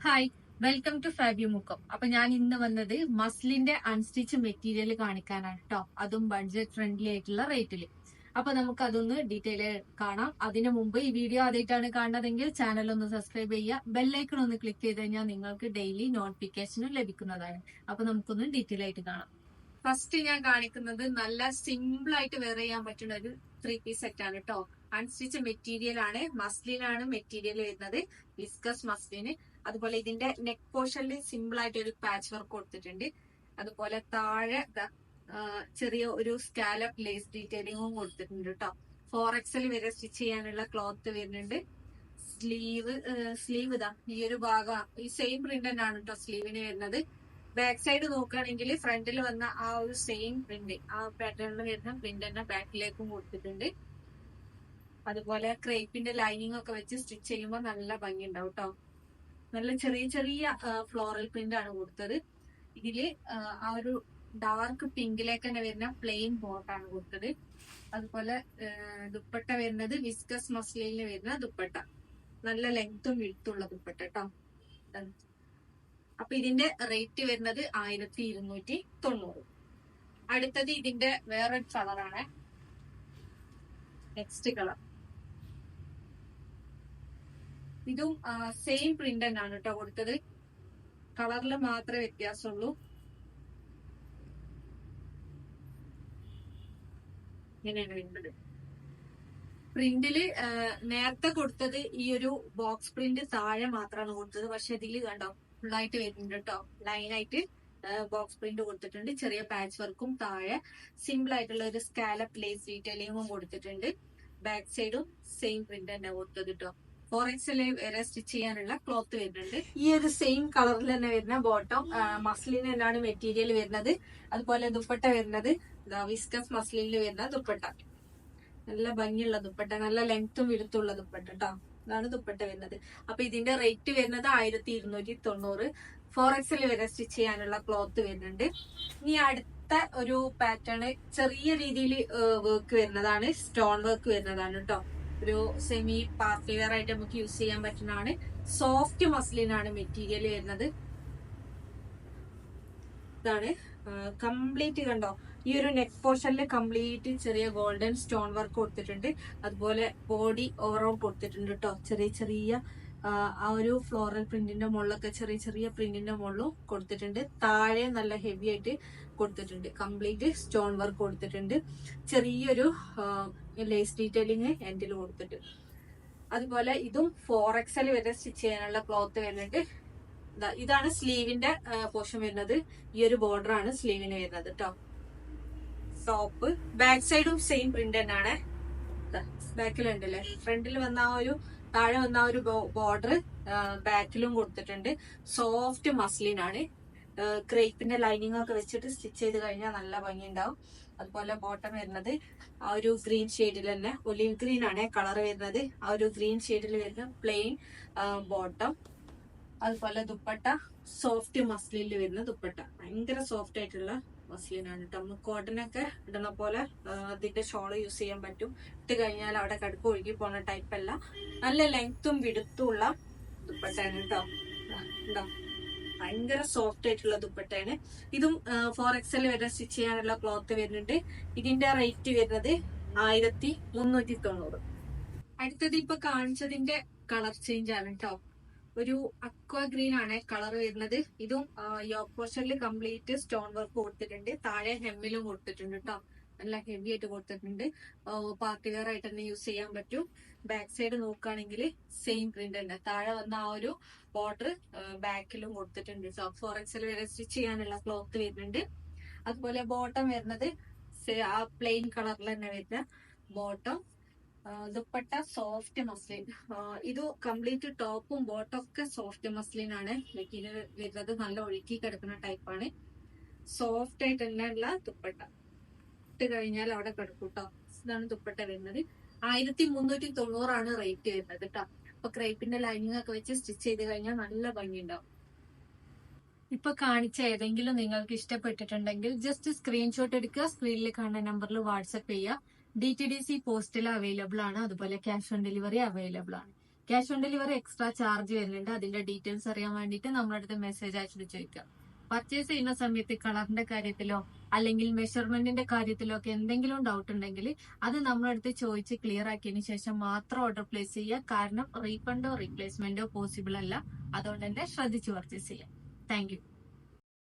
Hi, welcome to Fabi Mukkam. അപ്പൊ ഞാൻ ഇന്ന് വന്നത് മസ്ലിന്റെ അൺസ്റ്റിച്ച് മെറ്റീരിയൽ കാണിക്കാനാണ് കേട്ടോ. അതും ബഡ്ജറ്റ് ഫ്രണ്ട്ലി ആയിട്ടുള്ള റേറ്റിൽ. അപ്പൊ നമുക്ക് അതൊന്ന് ഡീറ്റെയിൽ കാണാം. അതിനു മുമ്പ് ഈ വീഡിയോ ആദ്യമായിട്ടാണ് കാണുന്നതെങ്കിൽ ചാനൽ ഒന്ന് സബ്സ്ക്രൈബ് ചെയ്യുക, ബെല്ലൈക്കൺ ഒന്ന് ക്ലിക്ക് ചെയ്ത് കഴിഞ്ഞാൽ നിങ്ങൾക്ക് ഡെയിലി നോട്ടിഫിക്കേഷനും ലഭിക്കുന്നതാണ്. അപ്പൊ നമുക്കൊന്ന് ഡീറ്റെയിൽ ആയിട്ട് കാണാം. ഫസ്റ്റ് ഞാൻ കാണിക്കുന്നത് നല്ല സിമ്പിൾ ആയിട്ട് വെയർ ചെയ്യാൻ പറ്റുന്ന ഒരു 3 പീസ് സെറ്റ് ആണ് കേട്ടോ. അൺസ്റ്റിച്ച് മെറ്റീരിയൽ ആണ്, മസ്ലിനാണ് മെറ്റീരിയൽ വരുന്നത്, വിസ്കസ് മസ്ലിന്. അതുപോലെ ഇതിന്റെ നെക്ക് പോർഷനിൽ സിമ്പിൾ ആയിട്ട് ഒരു പാച്ച് വർക്ക് കൊടുത്തിട്ടുണ്ട്. അതുപോലെ താഴെ ചെറിയ ഒരു സ്കാലപ്പ് ലേസ് ഡീറ്റെയിലിങ്ങും കൊടുത്തിട്ടുണ്ട് കേട്ടോ. 4XL വരെ സ്റ്റിച്ച് ചെയ്യാനുള്ള ക്ലോത്ത് വരുന്നുണ്ട്. സ്ലീവ് ഇതാ ഈ ഒരു ഭാഗം ഈ സെയിം പ്രിന്റ് തന്നെയാണ് കേട്ടോ സ്ലീവിന് വരുന്നത്. ബാക്ക് സൈഡ് നോക്കുകയാണെങ്കിൽ ഫ്രണ്ടിൽ വന്ന ആ ഒരു സെയിം പ്രിന്റ്, ആ പാറ്റേണിൽ വരുന്ന പ്രിന്റ് തന്നെ ബാക്കിലേക്കും കൊടുത്തിട്ടുണ്ട്. അതുപോലെ ക്രേപ്പിന്റെ ലൈനിങ് ഒക്കെ വെച്ച് സ്റ്റിച്ച് ചെയ്യുമ്പോൾ നല്ല ഭംഗി ഉണ്ടാവും കേട്ടോ. നല്ല ചെറിയ ചെറിയ ഫ്ലോറൽ പ്രിന്റ് ആണ് കൊടുത്തത്. ഇതില് ആ ഒരു ഡാർക്ക് പിങ്കിലേക്ക് തന്നെ വരുന്ന പ്ലെയിൻ ബോട്ടാണ് കൊടുത്തത്. അതുപോലെ ദുപ്പട്ട വരുന്നത് വിസ്കസ് മസ്ലിനിൽ വരുന്ന ദുപ്പട്ട, നല്ല ലെങ്ത്തും വിഴുത്തുള്ള ദുപ്പട്ട കേട്ടോ. അപ്പൊ ഇതിന്റെ റേറ്റ് വരുന്നത് 1290. അടുത്തത് ഇതിന്റെ വേറൊരു കളറാണ്, നെക്സ്റ്റ് കളർ. ഇതും സെയിം പ്രിന്റ് തന്നെയാണ് കേട്ടോ കൊടുത്തത്, കളറിൽ മാത്രമേ വ്യത്യാസമുള്ളൂ. ഇങ്ങനെയാണ് വരുന്നത്. പ്രിന്റില് നേരത്തെ കൊടുത്തത് ഈ ഒരു ബോക്സ് പ്രിന്റ് താഴെ മാത്രമാണ് കൊടുത്തത്, പക്ഷെ ഇതിൽ കണ്ടോ ഫുള്ളായിട്ട് വരുന്നുണ്ട് കേട്ടോ. ലൈനായിട്ട് ബോക്സ് പ്രിന്റ് കൊടുത്തിട്ടുണ്ട്. ചെറിയ പാച്ച് വർക്കും താഴെ സിമ്പിൾ ആയിട്ടുള്ള ഒരു സ്കാലപ്പ് ലേസ് ഡീറ്റെയിലിങ്ങും കൊടുത്തിട്ടുണ്ട്. ബാക്ക് സൈഡും സെയിം പ്രിന്റ് തന്നെ കൊടുത്തത് കേട്ടോ. 4XL വരെ സ്റ്റിച്ച് ചെയ്യാനുള്ള ക്ലോത്ത് വരുന്നുണ്ട്. ഈ ഒരു സെയിം കളറിൽ തന്നെ വരുന്ന ബോട്ടം മസ്ലിൻ തന്നെയാണ് മെറ്റീരിയൽ വരുന്നത്. അതുപോലെ ദുപ്പട്ട വരുന്നത് വിസ്കസ് മസ്ലിനിൽ വരുന്ന ദുപ്പട്ട, നല്ല ഭംഗിയുള്ള ദുപ്പട്ട, നല്ല ലെങ്ത്തും വിടുത്തുള്ള ദുപ്പട്ട കേട്ടോ. ഇതാണ് ദുപ്പട്ട വരുന്നത്. അപ്പൊ ഇതിന്റെ റേറ്റ് വരുന്നത് 1290. 4XL വരെ സ്റ്റിച്ച് ചെയ്യാനുള്ള ക്ലോത്ത് വരുന്നുണ്ട്. ഇനി അടുത്ത ഒരു പാറ്റേൺ ചെറിയ രീതിയിൽ വർക്ക് വരുന്നതാണ്, സ്റ്റോൺ വർക്ക് വരുന്നതാണ് കേട്ടോ. ഒരു സെമി പാർട്ടി വെയർ ആയിട്ട് നമുക്ക് യൂസ് ചെയ്യാൻ പറ്റുന്നതാണ്. സോഫ്റ്റ് മസ്ലിനാണ് മെറ്റീരിയൽ വരുന്നത്. ഇതാണ് കംപ്ലീറ്റ് കണ്ടോ, ഈ ഒരു നെക്ക് പോർഷനിൽ കംപ്ലീറ്റ് ചെറിയ ഗോൾഡൻ സ്റ്റോൺ വർക്ക് കൊടുത്തിട്ടുണ്ട്. അതുപോലെ ബോഡി ഓവറോൾ കൊടുത്തിട്ടുണ്ട് കേട്ടോ. ചെറിയ ചെറിയ ആ ഒരു ഫ്ലോറൽ പ്രിന്റിന്റെ മുകളിലൊക്കെ ചെറിയ ചെറിയ പ്രിന്റിന്റെ മുകളിലും കൊടുത്തിട്ടുണ്ട്. താഴെ നല്ല ഹെവി ആയിട്ട് കൊടുത്തിട്ടുണ്ട്. കംപ്ലീറ്റ് സ്റ്റോൺ വർക്ക് കൊടുത്തിട്ടുണ്ട്. ചെറിയൊരു ലേസ് ഡീറ്റെയിലിങ് എൻഡിൽ കൊടുത്തിട്ട്. അതുപോലെ ഇതും 4XL വരെ സ്റ്റിച്ച് ചെയ്യാനുള്ള ക്ലോത്ത് വരുന്നുണ്ട്. ഇതാണ് സ്ലീവിന്റെ പോർഷൻ വരുന്നത്. ഈ ഒരു ബോർഡർ ആണ് സ്ലീവിന് വരുന്നത് കേട്ടോ. ടോപ്പ് ബാക്ക് സൈഡും സെയിം പ്രിന്റ് തന്നെയാണ്. ബാക്കിലുണ്ടല്ലേ, ഫ്രണ്ടിൽ വന്ന ആ ഒരു താഴെ വന്ന ആ ഒരു ബോർഡർ ബാക്കിലും കൊടുത്തിട്ടുണ്ട്. സോഫ്റ്റ് മസ്ലിൻ ആണ്. ക്രേപ്പിന്റെ ലൈനിങ് ഒക്കെ വെച്ചിട്ട് സ്റ്റിച്ച് ചെയ്ത് കഴിഞ്ഞാൽ നല്ല ഭംഗി ഉണ്ടാവും. അതുപോലെ ബോട്ടം വരുന്നത് ആ ഒരു ഗ്രീൻ ഷെയ്ഡിൽ തന്നെ, ഒലിവ് ഗ്രീൻ ആണ് കളർ വരുന്നത്. ആ ഒരു ഗ്രീൻ ഷെയ്ഡിൽ വരുന്ന പ്ലെയിൻ ബോട്ടം. അതുപോലെ ദുപ്പട്ട സോഫ്റ്റ് മസ്ലിനിൽ വരുന്ന ദുപ്പട്ട, ഭയങ്കര സോഫ്റ്റ് ആയിട്ടുള്ള മസ്ലിനാണ് കേട്ടോ. നമുക്ക് കോട്ടനൊക്കെ ഇടുന്ന പോലെ അതിന്റെ ഷോള് യൂസ് ചെയ്യാൻ പറ്റും. ഇട്ട് കഴിഞ്ഞാൽ അവിടെ കടുപ്പ് ഒഴുകി പോണ ടൈപ്പ് അല്ല, നല്ല ലെങ്ത്തും വിടുത്തും ഉള്ള ദുപ്പട്ടയാണ് കേട്ടോ. ഉണ്ടോ, ഭയങ്കര സോഫ്റ്റ് ആയിട്ടുള്ള ദുപ്പട്ടയാണ്. ഇതും 4XL വരെ സ്റ്റിച്ച് ചെയ്യാനുള്ള ക്ലോത്ത് വരുന്നുണ്ട്. ഇതിന്റെ റേറ്റ് വരുന്നത് 1390. അടുത്തത് ഇപ്പൊ കാണിച്ചതിന്റെ കളർ ചേഞ്ച് ആണ് കേട്ടോ. ഒരു അക്വ ഗ്രീൻ ആണ് കളർ വരുന്നത്. ഇതും യോക്ക് പോർഷനിൽ കംപ്ലീറ്റ് സ്റ്റോൺ വർക്ക് കൊടുത്തിട്ടുണ്ട്. താഴെ ഹെമ്മിലും കൊടുത്തിട്ടുണ്ട് കേട്ടോ. നല്ല ഹെവി ആയിട്ട് കൊടുത്തിട്ടുണ്ട്. പാർട്ടി വെയർ ആയിട്ട് തന്നെ യൂസ് ചെയ്യാൻ പറ്റും. ബാക്ക് സൈഡ് നോക്കുകയാണെങ്കിൽ സെയിം പ്രിന്റ് തന്നെ. താഴെ വന്ന ആ ഒരു ബോർഡർ ബാക്കിലും കൊടുത്തിട്ടുണ്ട്. 4XL വരെ സ്റ്റിച്ച് ചെയ്യാനുള്ള ക്ലോത്ത് വരുന്നുണ്ട്. അതുപോലെ ബോട്ടം വരുന്നത് ആ പ്ലെയിൻ കളറിൽ തന്നെ വരുന്ന ബോട്ടം. Dupatta soft muslin. ഇത് കംപ്ലീറ്റ് ടോപ്പും ബോട്ടം ഒക്കെ സോഫ്റ്റ് മസ്ലിൻ ആണ് മെറ്റീരിയൽ വരുന്നത്. നല്ല ഒഴുക്കി കിടക്കുന്ന ടൈപ്പാണ്. സോഫ്റ്റ് ആയിട്ട് തന്നെയുള്ള ദുപ്പട്ട, ഇട്ട് കഴിഞ്ഞാൽ അവിടെ കിടക്കും കേട്ടോ. ഇതാണ് ദുപ്പട്ട വരുന്നത്. 1390 റേറ്റ് വരുന്നത് കേട്ടോ. അപ്പൊ ക്രേപ്പിന്റെ ലൈനിങ് ഒക്കെ വെച്ച് സ്റ്റിച്ച് ചെയ്ത് കഴിഞ്ഞാൽ നല്ല ഭംഗി ഉണ്ടാവും. ഇപ്പൊ കാണിച്ച ഏതെങ്കിലും നിങ്ങൾക്ക് ഇഷ്ടപ്പെട്ടിട്ടുണ്ടെങ്കിൽ ജസ്റ്റ് സ്ക്രീൻഷോട്ട് എടുക്കുക, സ്ക്രീനിൽ കാണുന്ന നമ്പറിൽ വാട്സപ്പ് ചെയ്യുക. DTDC പോസ്റ്റിൽ അവൈലബിൾ ആണ്. അതുപോലെ ക്യാഷ് ഓൺ ഡെലിവറി അവൈലബിൾ ആണ്. Cash on delivery extra charge വരുന്നുണ്ട്. അതിന്റെ ഡീറ്റെയിൽസ് അറിയാൻ വേണ്ടിയിട്ട് നമ്മുടെ അടുത്ത് മെസ്സേജ് അയച്ചിട്ട് ചോദിക്കാം. പർച്ചേസ് ചെയ്യുന്ന സമയത്ത് കളറിന്റെ കാര്യത്തിലോ അല്ലെങ്കിൽ മെഷർമെന്റിന്റെ കാര്യത്തിലോ ഒക്കെ എന്തെങ്കിലും ഡൗട്ട് ഉണ്ടെങ്കിൽ അത് നമ്മുടെ അടുത്ത് ചോദിച്ച് ക്ലിയർ ആക്കിയതിനു ശേഷം മാത്രം ഓർഡർ പ്ലേസ് ചെയ്യുക. കാരണം റീഫണ്ടോ റീപ്ലേസ്മെന്റോ പോസിബിൾ അല്ല. അതുകൊണ്ട് തന്നെ ശ്രദ്ധിച്ച് പർച്ചേസ് ചെയ്യാം. Thank you.